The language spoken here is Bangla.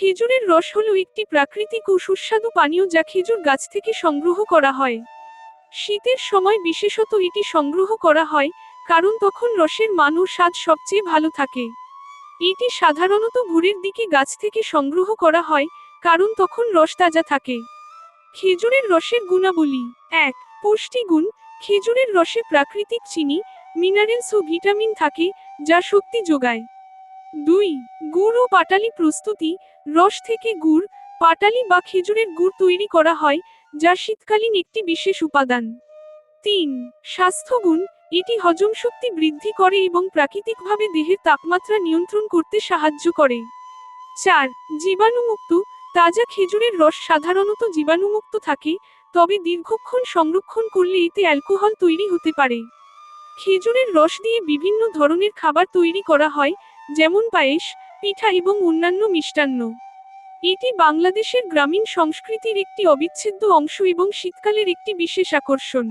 খেজুরের রস হলো একটি প্রাকৃতিক ও সুস্বাদু পানীয় যা খেজুর গাছ থেকে সংগ্রহ করা হয়। শীতের সময় বিশেষত এটি সংগ্রহ করা হয়, কারণ তখন রসের মান ও স্বাদ সবচেয়ে ভালো থাকে। এটি সাধারণত ভোরের দিকে গাছ থেকে সংগ্রহ করা হয়, কারণ তখন রস তাজা থাকে। খেজুরের রসের গুণাবলী। ১. পুষ্টিগুণ। খেজুরের রসে প্রাকৃতিক চিনি, মিনারেলস ও ভিটামিন থাকে, যা শক্তি যোগায়। ২. গুড় ও পাটালি প্রস্তুতি। রস থেকে গুড়, পাটালি বা খেজুরের গুড় তৈরি করা হয়, যা শীতকালীন একটি বিশেষ উপাদান। ৩. স্বাস্থ্যগুণ। এটি হজমশক্তি বৃদ্ধি করে এবং প্রাকৃতিকভাবে দেহের তাপমাত্রা নিয়ন্ত্রণ করতে সাহায্য করে। ৪. জীবাণুমুক্ত। তাজা খেজুরের রস সাধারণত জীবাণুমুক্ত থাকে, তবে দীর্ঘক্ষণ সংরক্ষণ করলে এতে অ্যালকোহল তৈরি হতে পারে। খেজুরের রস দিয়ে বিভিন্ন ধরনের খাবার তৈরি করা হয়, যেমন পায়েস, পিঠা এবং অন্যান্য মিষ্টান্ন। এটি বাংলাদেশের গ্রামীণ সংস্কৃতির একটি অবিচ্ছেদ্য অংশ এবং শীতকালের একটি বিশেষ আকর্ষণ।